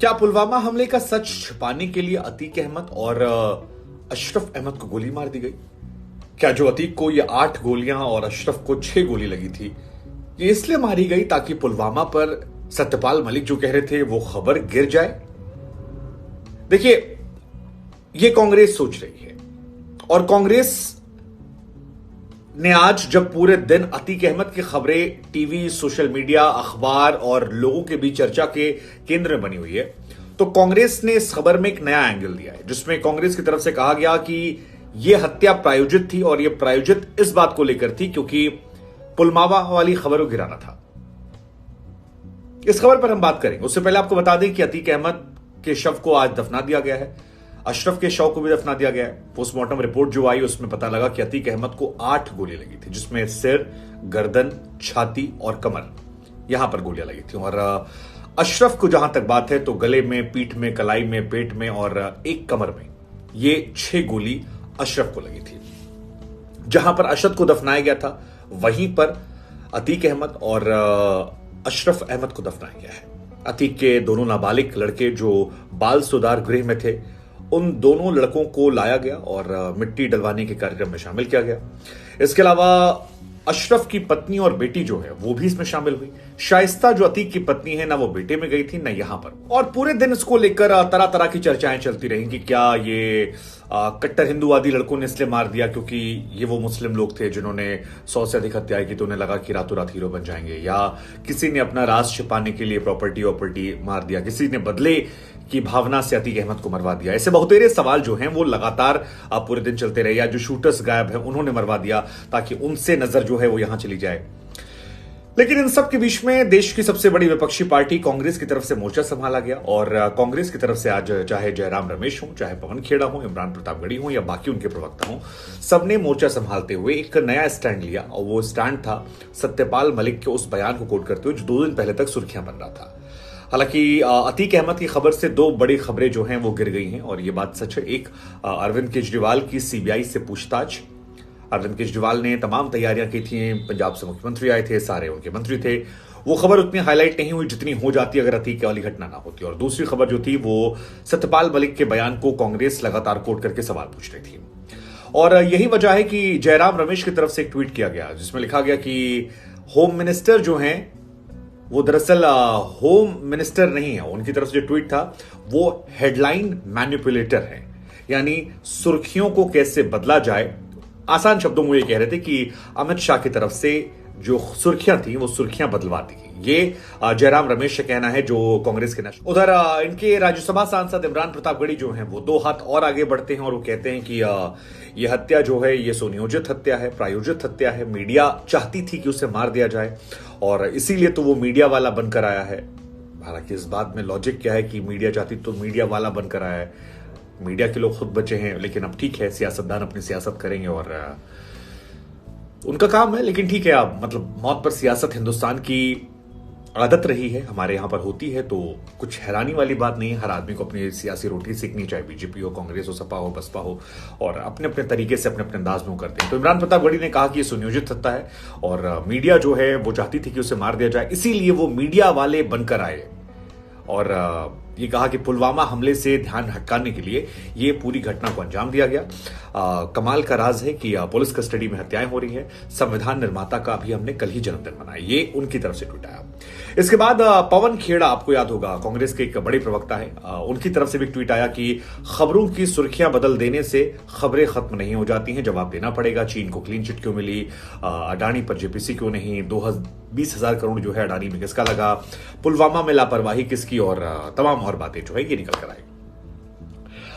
क्या पुलवामा हमले का सच छिपाने के लिए अतीक अहमद और अशरफ अहमद को गोली मार दी गई? क्या जो अतीक को ये 8 गोलियां और अशरफ को 6 गोली लगी थी, ये इसलिए मारी गई ताकि पुलवामा पर सत्यपाल मलिक जो कह रहे थे वो खबर गिर जाए? देखिए, ये कांग्रेस सोच रही है और कांग्रेस ने आज जब पूरे दिन अतीक अहमद की खबरें टीवी, सोशल मीडिया, अखबार और लोगों के बीच चर्चा के केंद्र में बनी हुई है, तो कांग्रेस ने इस खबर में एक नया एंगल दिया है, जिसमें कांग्रेस की तरफ से कहा गया कि यह हत्या प्रायोजित थी और यह प्रायोजित इस बात को लेकर थी क्योंकि पुलवामा वाली खबर को गिराना था। इस खबर पर हम बात करेंगे। उससे पहले आपको बता दें कि अतीक अहमद के शव को आज दफना दिया गया है, अशरफ के शव को भी दफना दिया गया है। पोस्टमार्टम रिपोर्ट जो आई उसमें पता लगा कि अतीक अहमद को 8 गोली लगी थी, जिसमें सिर, गर्दन, छाती और कमर, यहां पर गोलियां लगी थी। और अशरफ को जहां तक बात है तो गले में, पीठ में, कलाई में, पेट में और एक कमर में ये 6 गोली अशरफ को लगी थी। जहां पर अशरफ को दफनाया गया था वहीं पर अतीक अहमद और अशरफ अहमद को दफनाया गया है। अतीक के दोनों नाबालिग लड़के जो बाल सुधार गृह में थे, उन दोनों लड़कों को लाया गया और मिट्टी डलवाने के कार्यक्रम में शामिल किया गया। इसके अलावा अशरफ की पत्नी और बेटी जो है वो भी इसमें शामिल हुई। शाइस्ता जो अतीक की पत्नी है, ना वो बेटे में गई थी ना यहां पर। और पूरे दिन इसको लेकर तरह तरह की चर्चाएं चलती रही कि क्या ये कट्टर हिंदूवादी लड़कों ने इसलिए मार दिया क्योंकि ये वो मुस्लिम लोग थे जिन्होंने 100 से अधिक हत्याएं की, तो उन्हें लगा कि रातों रात हीरो बन जाएंगे, या किसी ने अपना राज छिपाने के लिए प्रॉपर्टी मार दिया, किसी ने बदले की भावना से अतीक अहमद को मरवा दिया। ऐसे बहुतेरे सवाल जो हैं वो लगातार पूरे दिन चलते रहे। या जो शूटर्स गायब हैं उन्होंने मरवा दिया ताकि उनसे नजर जो है वो यहां चली जाए। लेकिन इन सब के बीच में देश की सबसे बड़ी विपक्षी पार्टी कांग्रेस की तरफ से मोर्चा संभाला गया और कांग्रेस की तरफ से आज चाहे जयराम रमेश हो, चाहे पवन खेड़ा हो, इमरान प्रतापगढ़ी हो या बाकी उनके प्रवक्ता हो, सबने मोर्चा संभालते हुए एक नया स्टैंड लिया। और वो स्टैंड था सत्यपाल मलिक के उस बयान को कोट करते हुए जो 2 दिन पहले तक सुर्खियां बन रहा था। हालांकि अतीक अहमद की खबर से 2 बड़ी खबरें जो हैं वो गिर गई हैं और ये बात सच है। एक, अरविंद केजरीवाल की सीबीआई से पूछताछ। अरविंद केजरीवाल ने तमाम तैयारियां की थी, पंजाब से मुख्यमंत्री आए थे, सारे उनके मंत्री थे। वो खबर उतनी हाईलाइट नहीं हुई जितनी हो जाती अगर अतीक वाली घटना ना होती। और दूसरी खबर जो थी वो सत्यपाल मलिक के बयान को कांग्रेस लगातार कोट करके सवाल पूछ रही थी। और यही वजह है कि जयराम रमेश की तरफ से एक ट्वीट किया गया जिसमें लिखा गया कि होम मिनिस्टर जो हैं वो दरअसल होम मिनिस्टर नहीं है। उनकी तरफ से जो ट्वीट था वो हेडलाइन मैनिपुलेटर है, यानी सुर्खियों को कैसे बदला जाए। आसान शब्दों में ये कह रहे थे कि अमित शाह की तरफ से जो सुर्खियां थी वो सुर्खियां बदलवा दी गई। ये जयराम रमेश का कहना है जो कांग्रेस के नेशनल। उधर इनके राज्यसभा सांसद इमरान प्रतापगढ़ी जो हैं वो 2 हाथ और आगे बढ़ते हैं और वो कहते हैं कि ये हत्या जो है ये सुनियोजित हत्या है, प्रायोजित हत्या है। मीडिया चाहती थी कि उसे मार दिया जाए और इसीलिए तो वो मीडिया वाला बनकर आया है। हालांकि इस बात में लॉजिक क्या है कि मीडिया चाहती तो मीडिया वाला बनकर आया है। मीडिया के लोग खुद बचे हैं, लेकिन अब ठीक है, सियासतदान अपनी सियासत करेंगे और उनका काम है। लेकिन ठीक है, अब मतलब मौत पर सियासत हिंदुस्तान की आदत रही है, हमारे यहां पर होती है, तो कुछ हैरानी वाली बात नहीं है। हर आदमी को अपनी सियासी रोटी सीखनी, चाहे बीजेपी हो, कांग्रेस हो, सपा हो, बसपा हो, और अपने अपने तरीके से अपने अपने अंदाज में करते हैं। तो इमरान प्रतापगढ़ी ने कहा कि ये सुनियोजित हत्या है और मीडिया जो है वो चाहती थी कि उसे मार दिया जाए, इसीलिए वो मीडिया वाले बनकर आए। और ये कहा कि पुलवामा हमले से ध्यान हटकाने के लिए ये पूरी घटना को अंजाम दिया गया। कमाल का राज है कि पुलिस कस्टडी में हत्याएं हो रही है। संविधान निर्माता का भी हमने कल ही जन्मदिन मनाया, ये उनकी तरफ से ट्वीट आया। इसके बाद पवन खेड़ा, आपको याद होगा, कांग्रेस के एक बड़े प्रवक्ता है, उनकी तरफ से भी ट्वीट आया कि खबरों की सुर्खियां बदल देने से खबरें खत्म नहीं हो जाती हैं, जवाब देना पड़ेगा। चीन को क्लीन चिट क्यों मिली, अडानी पर जेपीसी क्यों नहीं, 20,000 करोड़ जो है अडानी में किसका लगा, पुलवामा में लापरवाही किसकी, और तमाम और बातें जो है ये निकल कर आई।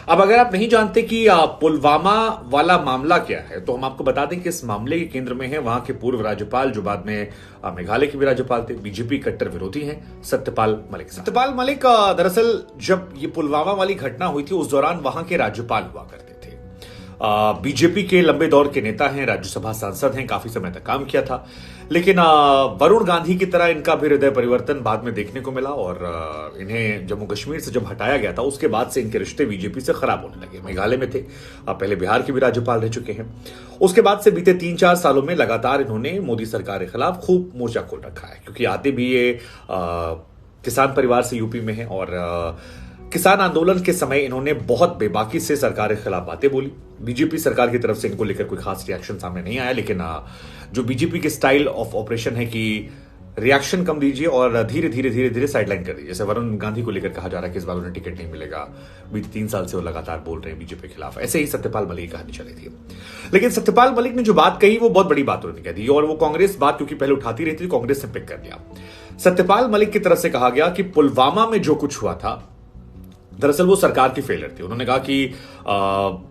अब अगर आप नहीं जानते कि पुलवामा वाला मामला क्या है, तो हम आपको बता दें कि इस मामले के केंद्र में है वहां के पूर्व राज्यपाल जो बाद में मेघालय के भी राज्यपाल थे, बीजेपी कट्टर विरोधी हैं, सत्यपाल मलिक। सत्यपाल मलिक दरअसल जब ये पुलवामा वाली घटना हुई थी उस दौरान वहां के राज्यपाल हुआ करते थे। बीजेपी के लंबे दौर के नेता हैं, राज्यसभा सांसद हैं, काफी समय तक काम किया था। लेकिन वरुण गांधी की तरह इनका भी हृदय परिवर्तन बाद में देखने को मिला और इन्हें जम्मू कश्मीर से जब हटाया गया था उसके बाद से इनके रिश्ते बीजेपी से खराब होने लगे। मेघालय में थे, पहले बिहार के भी राज्यपाल रह चुके हैं। उसके बाद से बीते 3-4 सालों में लगातार इन्होंने मोदी सरकार के खिलाफ खूब मोर्चा खोल रखा है, क्योंकि आते भी ये किसान परिवार से यूपी में है और किसान आंदोलन के समय इन्होंने बहुत बेबाकी से सरकार के खिलाफ बातें बोली। बीजेपी सरकार की तरफ से इनको लेकर कोई खास रिएक्शन सामने नहीं आया, लेकिन जो बीजेपी के स्टाइल ऑफ ऑपरेशन है कि रिएक्शन कम दीजिए और धीरे धीरे धीरे धीरे साइडलाइन कर दीजिए। जैसे वरुण गांधी को लेकर कहा जा रहा है कि इस बार उन्हें टिकट नहीं मिलेगा, बीते 3 साल से वो लगातार बोल रहे हैं बीजेपी के खिलाफ। ऐसे ही सत्यपाल मलिक की कहानी चली थी, लेकिन सत्यपाल मलिक ने जो बात कही वो बहुत बड़ी बात उन्होंने कह दी और वो कांग्रेस बात क्योंकि पहले उठाती रहती थी, कांग्रेस ने पिक कर लिया। सत्यपाल मलिक की तरफ से कहा गया कि पुलवामा में जो कुछ हुआ था दरअसल वो सरकार की फेलियर थी। उन्होंने कहा कि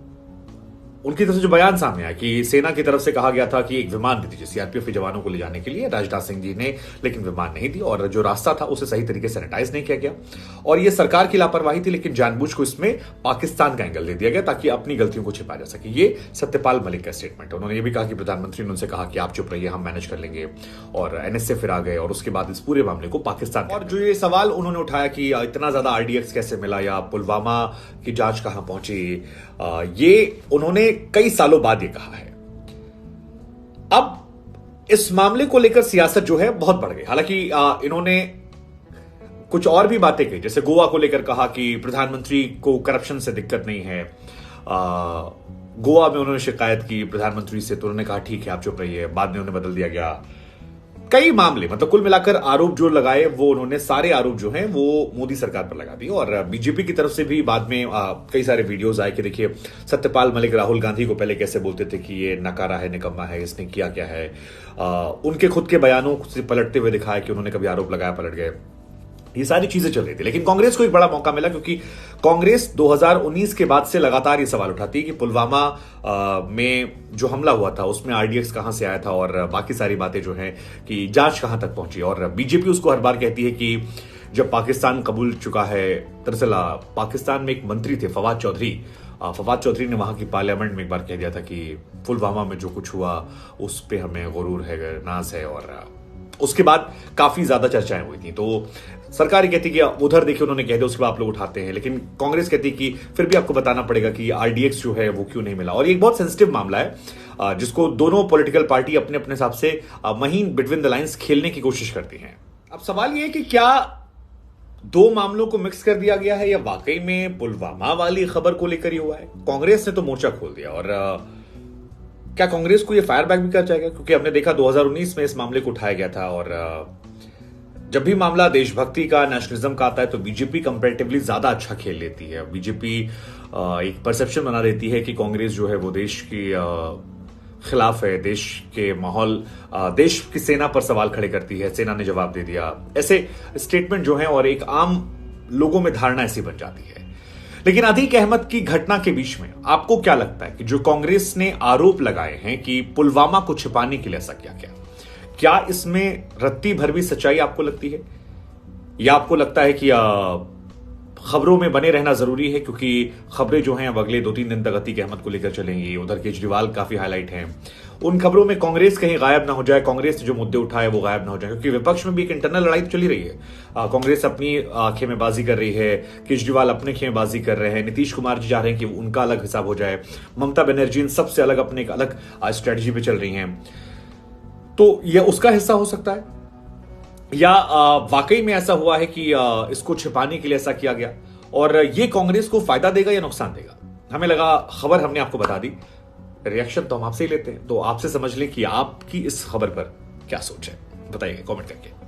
उनकी तरफ से जो बयान सामने आया कि सेना की तरफ से कहा गया था कि एक विमान दी थी सीआरपीएफ के जवानों को ले जाने के लिए, राजनाथ सिंह जी ने, लेकिन विमान नहीं दी और जो रास्ता था उसे सही तरीके से सैनिटाइज नहीं किया गया और ये सरकार की लापरवाही थी, लेकिन जानबूझ को इसमें पाकिस्तान का एंगल दे दिया गया ताकि अपनी गलतियों को छिपाया जा सके। ये सत्यपाल मलिक का स्टेटमेंट है। उन्होंने ये भी कहा कि प्रधानमंत्री ने उनसे कहा कि आप चुप रहिए, हम मैनेज कर लेंगे और एनएसए फिर आ गए और उसके बाद इस पूरे मामले को पाकिस्तान। और जो ये सवाल उन्होंने उठाया कि इतना ज्यादा आरडीएक्स कैसे मिला या पुलवामा की जांच कहां पहुंची, ये उन्होंने कई सालों बाद ये कहा है। अब इस मामले को लेकर सियासत जो है बहुत बढ़ गई। हालांकि इन्होंने कुछ और भी बातें कही, जैसे गोवा को लेकर कहा कि प्रधानमंत्री को करप्शन से दिक्कत नहीं है। गोवा में उन्होंने शिकायत की प्रधानमंत्री से, तो उन्होंने कहा ठीक है आप चुप रहिए, बाद में उन्हें बदल दिया गया। कई मामले, मतलब कुल मिलाकर आरोप जो लगाए वो उन्होंने सारे आरोप जो हैं वो मोदी सरकार पर लगा दिए। और बीजेपी की तरफ से भी बाद में कई सारे वीडियोस आए कि देखिए सत्यपाल मलिक राहुल गांधी को पहले कैसे बोलते थे कि ये नकारा है, निकम्मा है, इसने किया क्या है। उनके खुद के बयानों से पलटते हुए दिखाया कि उन्होंने कभी आरोप लगाया, पलट गए। ये सारी चीजें चल रही थी, लेकिन कांग्रेस को एक बड़ा मौका मिला क्योंकि कांग्रेस 2019 के बाद से लगातार ये सवाल उठाती है कि पुलवामा में जो हमला हुआ था उसमें आरडीएक्स कहां से आया था और बाकी सारी बातें जो हैं कि जांच कहां तक पहुंची। और बीजेपी उसको हर बार कहती है कि जब पाकिस्तान कबूल चुका है, दरअसल पाकिस्तान में एक मंत्री थे फवाद चौधरी ने वहां की पार्लियामेंट में एक बार कह दिया था कि पुलवामा में जो कुछ हुआ उस पर हमें गुरूर है, नाज है। और उसके बाद काफी ज्यादा चर्चाएं हुई थी। तो सरकार ही कहती कि उधर देखिए उन्होंने कह दिया, उसके बाद आप लोग उठाते हैं, लेकिन कांग्रेस कहती कि फिर भी आपको बताना पड़ेगा कि आरडीएक्स जो है वो क्यों नहीं मिला। और ये एक बहुत सेंसिटिव मामला है जिसको दोनों पॉलिटिकल पार्टी अपने अपने हिसाब से महीन बिटवीन द लाइंस खेलने की कोशिश करती हैं। अब सवाल ये है कि क्या दो मामलों को मिक्स कर दिया गया है या वाकई में पुलवामा वाली खबर को लेकर ही हुआ है। कांग्रेस ने तो मोर्चा खोल दिया और क्या कांग्रेस को यह फायर बैक भी कर जाएगा, क्योंकि हमने देखा 2019 में इस मामले को उठाया गया था और जब भी मामला देशभक्ति का, नेशनलिज्म का आता है तो बीजेपी कंपैरेटिवली ज्यादा अच्छा खेल लेती है। बीजेपी एक परसेप्शन बना देती है कि कांग्रेस जो है वो देश की खिलाफ है, देश के माहौल, देश की सेना पर सवाल खड़े करती है, सेना ने जवाब दे दिया, ऐसे स्टेटमेंट जो है और एक आम लोगों में धारणा ऐसी बन जाती है। लेकिन अतीक अहमद की घटना के बीच में आपको क्या लगता है कि जो कांग्रेस ने आरोप लगाए हैं कि पुलवामा को छिपाने के लिए ऐसा क्या इसमें रत्ती भर भी सच्चाई आपको लगती है, या आपको लगता है कि खबरों में बने रहना जरूरी है क्योंकि खबरें जो हैं अब अगले 2-3 दिन तक अतीक अहमद को लेकर चलेंगी। उधर केजरीवाल काफी हाईलाइट हैं, उन खबरों में कांग्रेस कहीं गायब ना हो जाए, कांग्रेस ने जो मुद्दे उठाए वो गायब ना हो जाए, क्योंकि विपक्ष में भी एक इंटरनल लड़ाई तो चली रही है। कांग्रेस अपनी खेमेबाजी कर रही है, केजरीवाल अपने खेमेबाजी कर रहे हैं, नीतीश कुमार जी चाह रहे हैं कि उनका अलग हिसाब हो जाए, ममता बनर्जी इन सबसे अलग अपने एक अलग स्ट्रेटजी पे चल रही हैं। तो यह उसका हिस्सा हो सकता है या वाकई में ऐसा हुआ है कि इसको छिपाने के लिए ऐसा किया गया और ये कांग्रेस को फायदा देगा या नुकसान देगा। हमें लगा खबर हमने आपको बता दी, रिएक्शन तो हम आपसे ही लेते हैं, तो आपसे समझ लें कि आपकी इस खबर पर क्या सोच है, बताइए कमेंट करके।